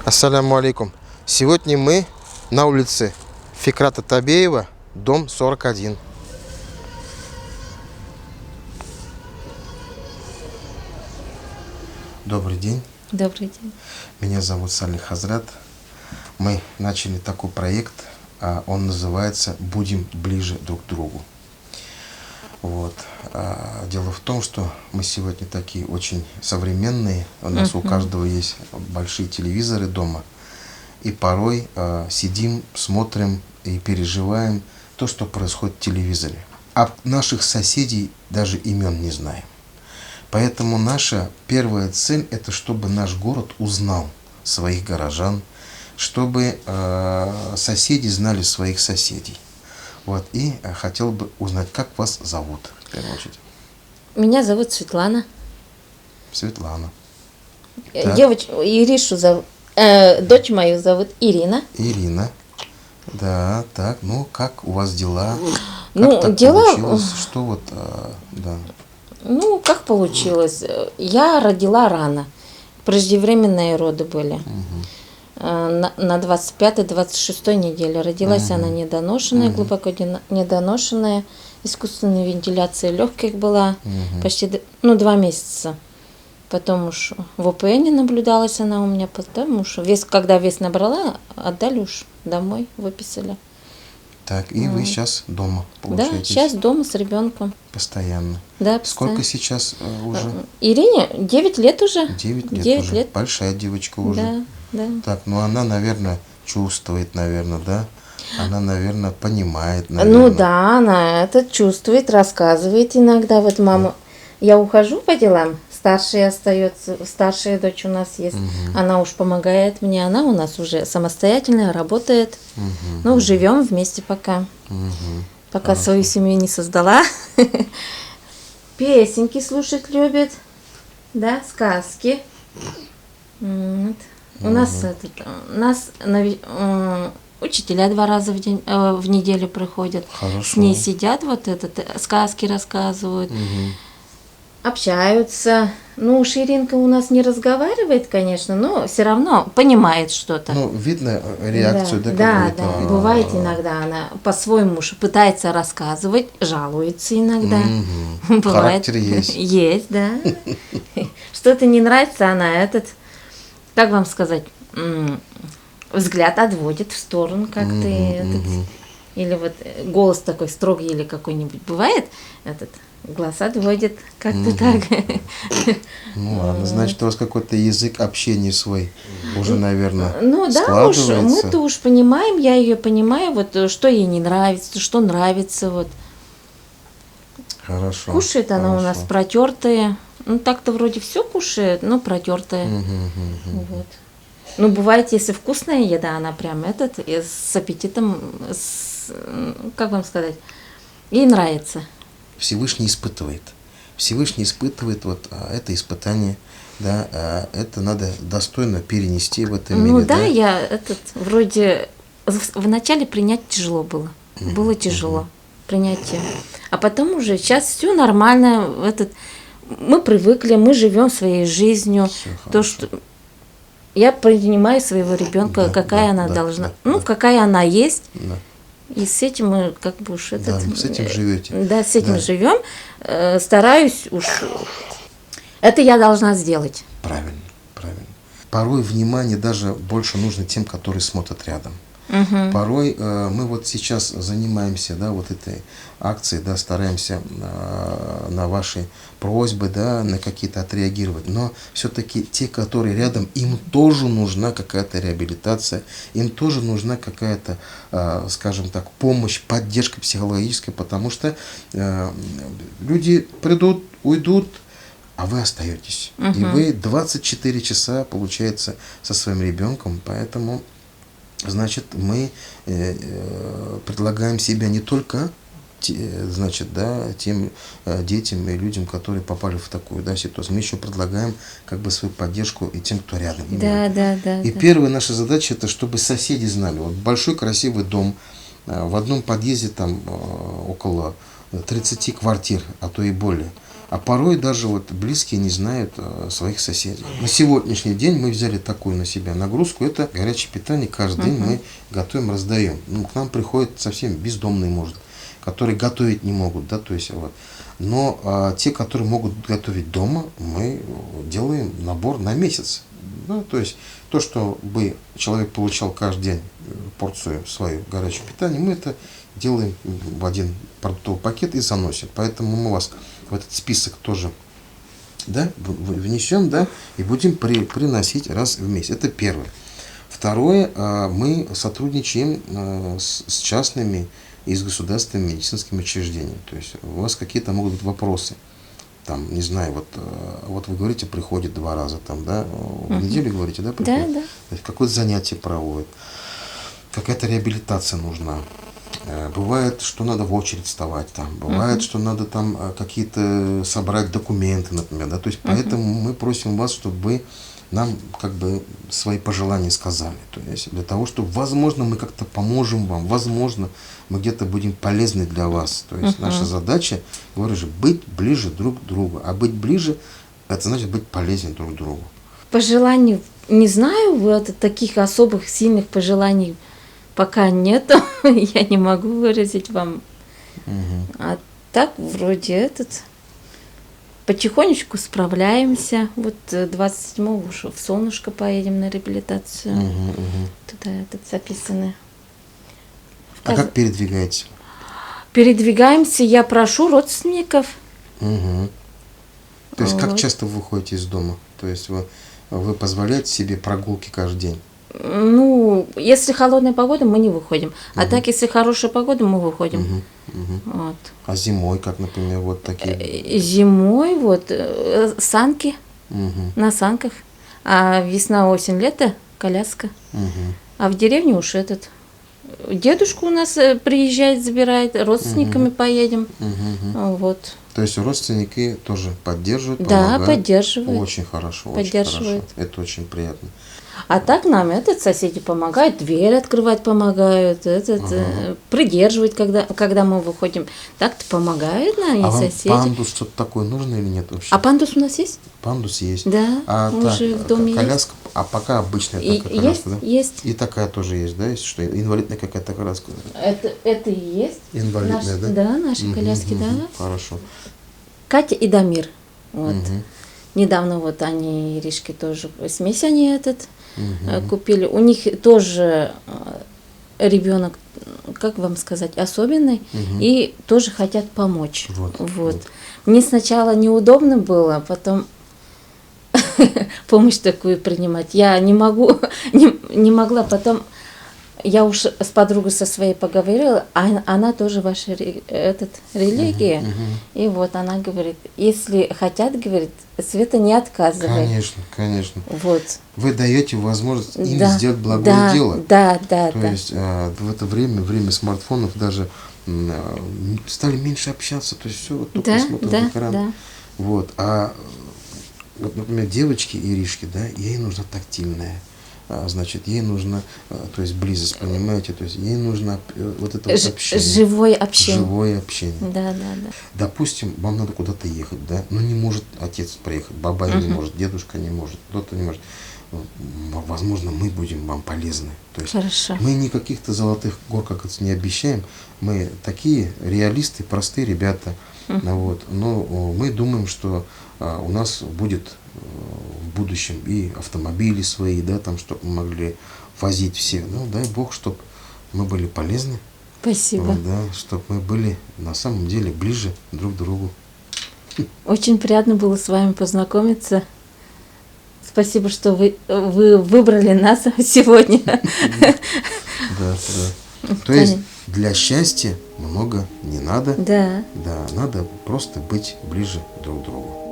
Ассаляму алейкум. Сегодня мы на улице Фикрата Табеева, дом 41. Добрый день. Добрый день. Меня зовут Салих Хазрат. Мы начали такой проект, он называется «Будем ближе друг к другу». Вот. Дело в том, что мы сегодня такие очень современные. У нас у каждого есть большие телевизоры дома. И порой сидим, смотрим и переживаем то, что происходит в телевизоре. А наших соседей даже имен не знаем. Поэтому наша первая цель – это чтобы наш город узнал своих горожан, чтобы соседи знали своих соседей. Вот, и хотел бы узнать, как вас зовут, в первую очередь. Меня зовут Светлана. Светлана. Иришу зовут. Дочь мою зовут Ирина. Ирина. Да, так, ну как у вас дела? Ну, как дела. Получилось? Что вот, да. Ну, как получилось? Я родила рано. Преждевременные роды были. На 25-26 неделе. Родилась она недоношенная, глубоко недоношенная. Искусственная вентиляция легких была почти 2 месяца. Потом уж в ОПН наблюдалась она у меня, потому что когда вес набрала, отдали уж домой, выписали. Так, и вы сейчас дома, получаете? Да, сейчас дома с ребенком. Постоянно. Да, Сколько сейчас уже? Ирине 9 лет уже. 9 лет 9 уже. лет. Большая девочка уже. Да, да. Так, ну она, наверное, чувствует, наверное, да? Она, наверное, понимает, наверное. Ну да, она это чувствует, рассказывает иногда. Вот мама, я ухожу по делам, старшая остается, старшая дочь у нас есть. Она уж помогает мне, она у нас уже самостоятельная, работает. Ну, живем вместе пока. Пока свою семью не создала. Песенки слушать любит, да, сказки. Вот. У нас учителя 2 раза в неделю приходят. Хорошо. С ней сидят, сказки рассказывают, общаются. Ну, Ширинка у нас не разговаривает, конечно, но все равно понимает что-то. Ну, видно реакцию, да, да, какую-то. да. Бывает иногда она по-своему пытается рассказывать, жалуется иногда. Бывает. Характер есть. Есть, да. Что-то не нравится, она как вам сказать, взгляд отводит в сторону как-то. Или вот голос такой строгий или какой-нибудь бывает, глаз отводит как-то так. Ну ладно, значит, у вас какой-то язык общения свой уже, наверное, ну да, уж мы-то уж понимаем, я ее понимаю, вот что ей не нравится, что нравится, вот. Хорошо. Кушает она у нас протертая. Ну так-то вроде все кушает, но протертая. Вот. Ну, бывает, если вкусная еда, она прям с аппетитом, как вам сказать, ей нравится. Всевышний испытывает. Всевышний испытывает вот это испытание, да, это надо достойно перенести в этом мире. Ну да, я вроде вначале принять тяжело было. Было тяжело принятие. А потом уже сейчас все нормально. Мы привыкли, мы живем своей жизнью. Что я принимаю своего ребенка, какая она должна, какая она есть. Да. И с этим мы как бы уж с этим живете. Да, с этим живем. Стараюсь уж. Это я должна сделать. Правильно, правильно. Порой внимание даже больше нужно тем, которые смотрят рядом. Порой мы вот сейчас занимаемся, да, вот этой акцией, да, стараемся на ваши просьбы, да, на какие-то отреагировать. Но все-таки те, которые рядом, им тоже нужна какая-то реабилитация, им тоже нужна какая-то, скажем так, помощь, поддержка психологическая, потому что люди придут, уйдут, а вы остаетесь. И вы 24 часа, получается, со своим ребенком, поэтому... Значит, мы предлагаем себя не только, значит, да, тем детям и людям, которые попали в такую, да, ситуацию. Мы еще предлагаем как бы свою поддержку и тем, кто рядом. Да. И первая наша задача, это чтобы соседи знали. Вот большой красивый дом, в одном подъезде там около 30 квартир, а то и более. А порой даже вот близкие не знают своих соседей. На сегодняшний день мы взяли такую на себя нагрузку. Это горячее питание. Каждый день мы готовим, раздаем. Ну, к нам приходят совсем бездомные, может, которые готовить не могут, да, то есть вот. Но те, которые могут готовить дома, мы делаем набор на месяц. Ну, то есть то, что бы человек получал каждый день порцию свою горячего питания, мы это делаем в один продуктовый пакет и заносим. Поэтому мы вас в этот список тоже, да, внесем, да, и будем приносить раз в месяц. Это первое. Второе, мы сотрудничаем с частными и с государственными медицинскими учреждениями. То есть у вас какие-то могут быть вопросы. Там, не знаю, вот вы говорите, приходит 2 раза, там, да, в неделю говорите, да, приходит? Да, да. То есть какое-то занятие проводит, какая-то реабилитация нужна. Бывает, что надо в очередь вставать, там, бывает, что надо там какие-то собрать документы, например, да, то есть поэтому мы просим вас, чтобы вы нам как бы свои пожелания сказали, то есть для того, чтобы, возможно, мы как-то поможем вам, возможно, мы где-то будем полезны для вас, то есть наша задача, говорю же, быть ближе друг к другу, а быть ближе, это значит быть полезнее друг другу. Пожеланий, не знаю, вот таких особых сильных пожеланий пока нету, я не могу выразить вам. А так вроде потихонечку справляемся. Вот 27-го уже в Солнышко поедем на реабилитацию. Туда записаны. А как передвигаетесь? Передвигаемся, я прошу родственников. То есть как часто вы выходите из дома? То есть вы позволяете себе прогулки каждый день? Ну, если холодная погода, мы не выходим. А так, если хорошая погода, мы выходим. Вот. А зимой, как, например, вот такие? Зимой вот санки на санках. А весна, осень, лето коляска. А в деревне уж дедушка у нас приезжает, забирает, родственниками поедем. Вот. То есть родственники тоже поддерживают, да, помогают? поддерживают. Очень хорошо, Поддерживают. очень хорошо. Это очень приятно. А так нам соседи помогают, дверь открывать помогают, придерживать, когда мы выходим. Так-то помогают нам соседи. Вам пандус что-то такое нужно или нет вообще? А пандус у нас есть? Пандус есть. Да, уже в доме коляска, есть. А пока обычная такая коляска, да? Есть. И такая тоже есть, да? Есть что, инвалидная какая-то коляска? Это и есть. Инвалидная, да? Да, наши коляски, да. Хорошо. Катя и Дамир. Вот. Недавно вот они, Иришки, тоже смесь они купили. У них тоже ребенок, как вам сказать, особенный, и тоже хотят помочь. Вот. Мне сначала неудобно было, потом помощь такую принимать. Я не могла, потом я уж с подругой со своей поговорила, а она тоже ваша религия. И вот она говорит, если хотят, говорит, Света не отказывает. Конечно, конечно. Вот. Вы даете возможность им сделать благое дело. Да. То есть в это время смартфонов даже стали меньше общаться, то есть все вот только смотрят в экран. Да. Вот. А вот, например, девочки Иришки, да, ей нужна тактильная. Значит, ей нужна, то есть близость, понимаете, то есть ей нужно вот это вот общение. Живое общение. Живое общение. Да. Допустим, вам надо куда-то ехать, да, но не может отец проехать, баба не может, дедушка не может, кто-то не может. Возможно, мы будем вам полезны. То есть хорошо. Мы не каких-то золотых гор, как это, не обещаем. Мы такие реалисты, простые ребята. Вот. Но мы думаем, что у нас будет в будущем и автомобили свои, да, там, чтобы мы могли возить всех. Ну, дай Бог, чтобы мы были полезны. Спасибо. Вот, да, чтобы мы были на самом деле ближе друг к другу. Очень приятно было с вами познакомиться. Спасибо, что вы выбрали нас сегодня. Да. То есть для счастья много не надо. Да. Да, надо просто быть ближе друг к другу.